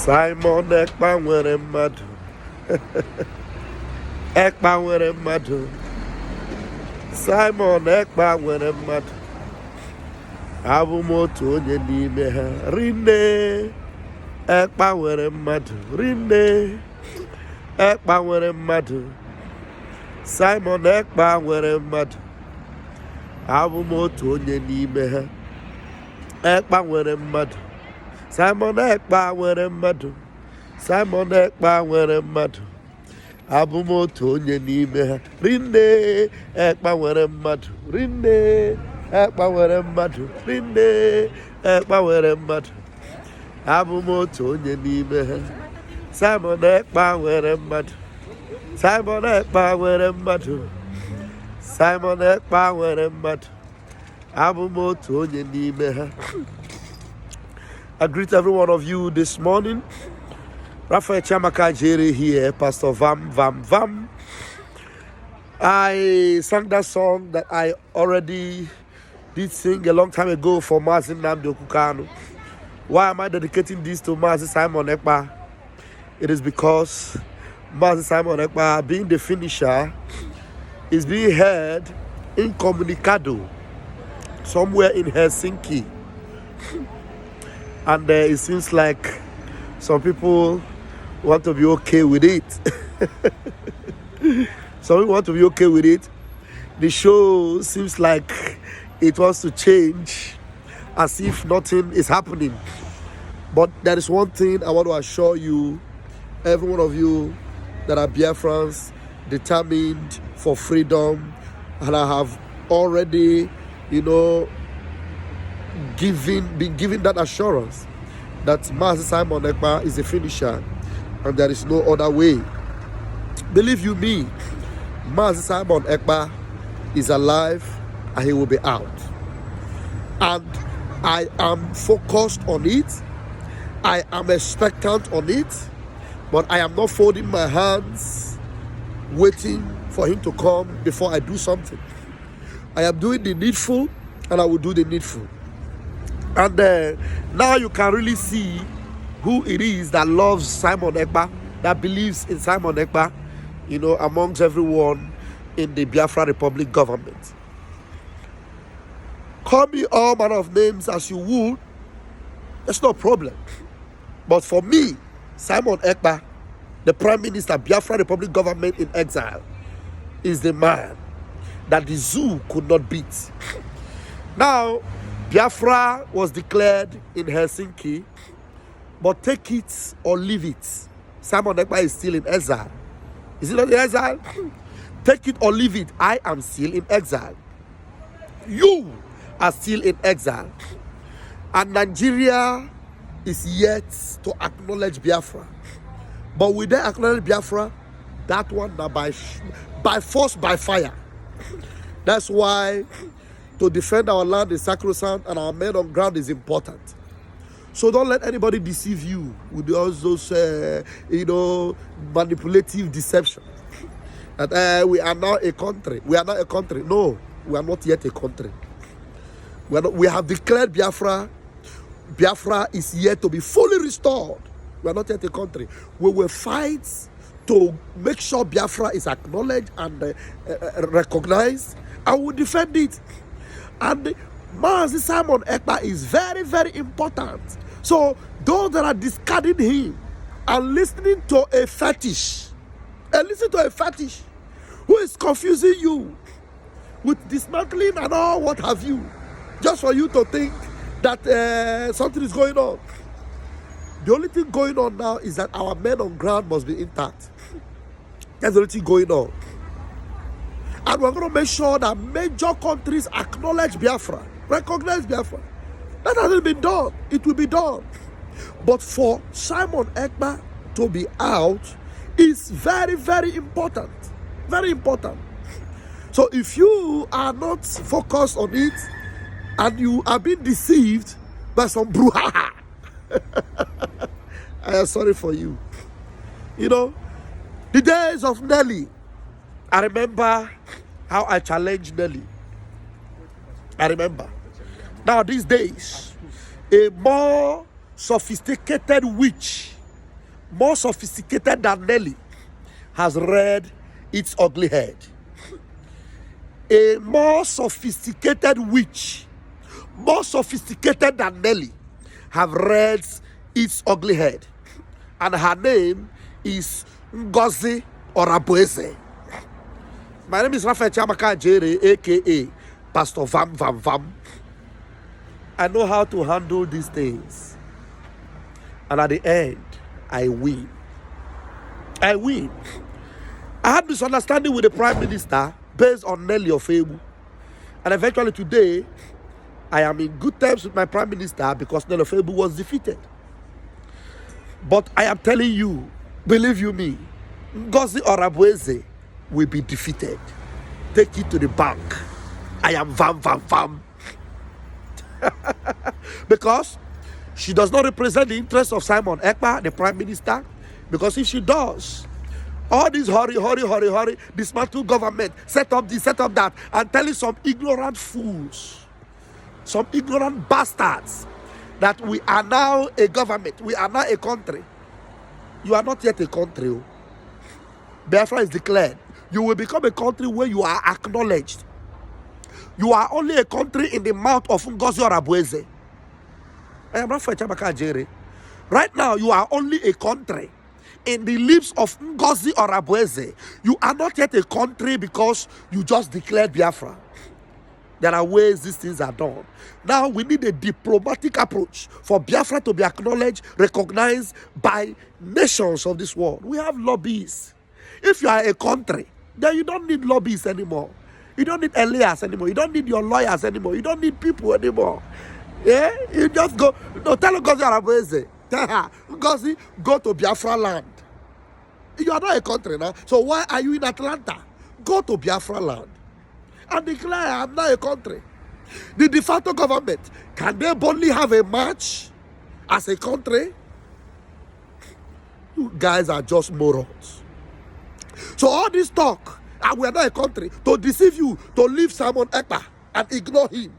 Simon Ekpa nwere mmadụ. Ekpa nwere mmadụ. Simon Ekpa nwere mmadụ. Abụ m otu onye n'ime ha. Rinne. Ekpa nwere mmadụ. Rinne. Ekpa nwere mmadụ. Simon Ekpa nwere mmadụ. Abụ m otu onye n'ime ha. Ekpa nwere mmadụ. Simon Ekpa nwere mmadụ. Simon Ekpa nwere mmadụ. Abụ m otu onye n'ime ha. Rinne. Ekpa nwere mmadụ. Rinne. Ekpa nwere mmadụ. Rinne. Ekpa nwere mmadụ. Abụ m otu onye n'ime ha. Simon Ekpa nwere mmadụ. Simon Ekpa nwere mmadụ. Simon Ekpa nwere mmadụ. Abụ m otu onye n'ime ha. I greet every one of you this morning. Raphael Chiamaka Jere here, Pastor Vam Vam Vam. I sang that song that I already did sing a long time ago for Mazin Nnamdi Okukanu. Why am I dedicating this to Mazin Simon Ekpa? It is because Mazin Simon Ekpa, being the finisher, is being heard incommunicado somewhere in Helsinki. And it seems like some people want to be okay with it. Some people want to be okay with it. The show seems like it wants to change as if nothing is happening. But there is one thing I want to assure you, every one of you that are Biafrans, determined for freedom, and I have already, been given that assurance that Master Simon Ekpa is a finisher and there is no other way. Believe you me, Master Simon Ekpa is alive and he will be out. And I am focused on it. I am expectant on it. But I am not folding my hands, waiting for him to come before I do something. I am doing the needful and I will do the needful. And now you can really see who it is that loves Simon Ekpa, that believes in Simon Ekpa, amongst everyone in the Biafra Republic government. Call me all manner of names as you would, that's no problem. But for me, Simon Ekpa, the Prime Minister, Biafra Republic government in exile, is the man that the zoo could not beat. Now, Biafra was declared in Helsinki, but take it or leave it. Simon Ekpa is still in exile. Is he not in exile? Take it or leave it. I am still in exile. You are still in exile. And Nigeria is yet to acknowledge Biafra. But will they acknowledge Biafra? That one now by force, by fire. That's why to defend our land is sacrosanct and our men on ground is important. So don't let anybody deceive you with all those, manipulative deception. That we are now a country. We are not a country. No, we are not yet a country. We have declared Biafra. Biafra is yet to be fully restored. We are not yet a country. We will fight to make sure Biafra is acknowledged and recognized, and we defend it. And Master Simon Ekpa is very, very important. So those that are discarding him and listening to a fetish, who is confusing you with dismantling and all what have you, just for you to think that something is going on. The only thing going on now is that our men on ground must be intact. That's the only thing going on. And we're going to make sure that major countries acknowledge Biafra, recognize Biafra. That hasn't been done. It will be done. But for Simon Ekpa to be out is very, very important. Very important. So if you are not focused on it and you are being deceived by some brouhaha, I am sorry for you. The days of Nelly, I remember how I challenged Nelly. I remember. Now these days, a more sophisticated witch more sophisticated than Nelly, has reared its ugly head. A more sophisticated witch, more sophisticated than Nelly, have reared its ugly head. And her name is Ngozi Orabueze. My name is Raphael Chiamaka Jere, aka Pastor Vam Vam Vam. I know how to handle these things. And at the end, I win. I win. I had misunderstanding with the Prime Minister based on Nelly Ofebu. And eventually today, I am in good terms with my Prime Minister because Nelly Ofebu was defeated. But I am telling you, believe you me, Ngozi Orabueze will be defeated. Take it to the bank. I am Vam Vam Vam. Because she does not represent the interests of Simon Ekpa, the Prime Minister. Because if she does, all this hurry, dismantle government, set up this, set up that, and telling some ignorant fools, some ignorant bastards, that we are now a government, we are now a country. You are not yet a country. Biafra is declared. You will become a country where you are acknowledged. You are only a country in the mouth of Ngozi Orabueze. I am Raphael Chiamaka Jere. Right now, you are only a country in the lips of Ngozi Orabueze. You are not yet a country because you just declared Biafra. There are ways these things are done. Now we need a diplomatic approach for Biafra to be acknowledged, recognized by nations of this world. We have lobbies. If you are a country, then you don't need lobbies anymore. You don't need Elias anymore. You don't need your lawyers anymore. You don't need people anymore. Yeah? You just go. No, tell Ngozi Orabueze. Ngozi, go to Biafra land. You are not a country now. So why are you in Atlanta? Go to Biafra land and declare I am not a country. The de facto government, can they boldly have a march as a country? You guys are just morons. So all this talk, and we are not a country, to deceive you, to leave Simon Ekpa and ignore him,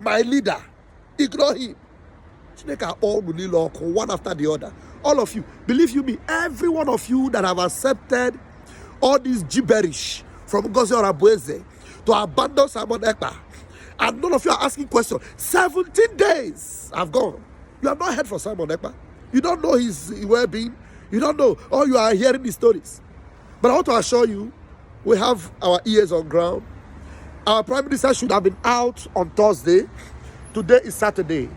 my leader, ignore him. All one after the other. All of you, believe you me, every one of you that have accepted all this gibberish from Ngozi Orabueze to abandon Simon Ekpa, and none of you are asking questions. 17 days have gone. You have not heard from Simon Ekpa. You don't know his well-being. You don't know. All you are hearing the stories. But I want to assure you, we have our ears on ground. Our Prime Minister should have been out on Thursday. Today is Saturday.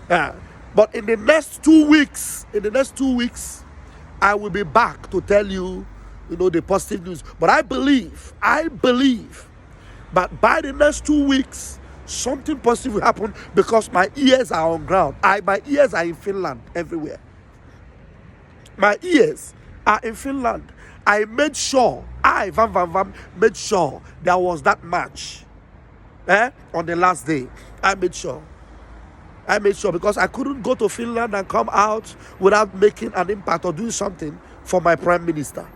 But in the next 2 weeks, I will be back to tell you, the positive news. But I believe that by the next 2 weeks, something positive will happen because my ears are on ground. My ears are in Finland everywhere. My ears are in Finland. I made sure, Vam made sure there was that match on the last day. I made sure because I couldn't go to Finland and come out without making an impact or doing something for my Prime Minister.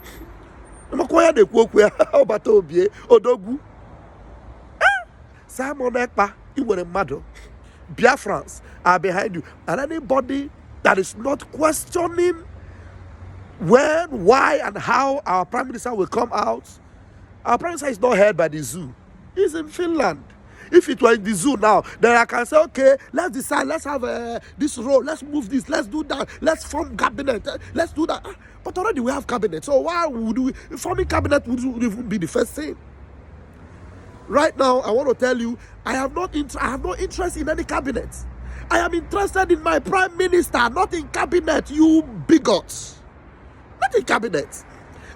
Simon Ekpa, you were a mother. Biafrans are behind you. And anybody that is not questioning when, why, and how our Prime Minister will come out, our Prime Minister is not held by the zoo. He's in Finland. If it were in the zoo now, then I can say, okay, let's decide, let's have this role, let's move this, let's do that, let's form cabinet, let's do that. But already we have cabinet. So why would we, forming cabinet would even be the first thing? Right now, I want to tell you, I have no interest in any cabinet. I am interested in my Prime Minister, not in cabinet, you bigots. Not in cabinet.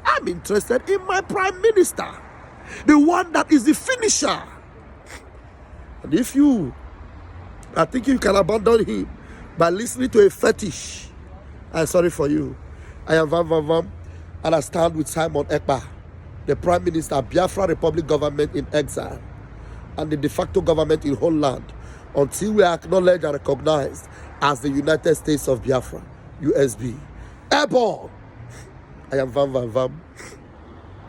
I'm interested in my Prime Minister, the one that is the finisher. And if you are thinking you can abandon him by listening to a fetish, I'm sorry for you. I am Vam, and I stand with Simon Ekpa, the Prime Minister, Biafra Republic government in exile, and the de facto government in whole land, until we are acknowledged and recognized as the United States of Biafra, USB. Airborne! I am Vam.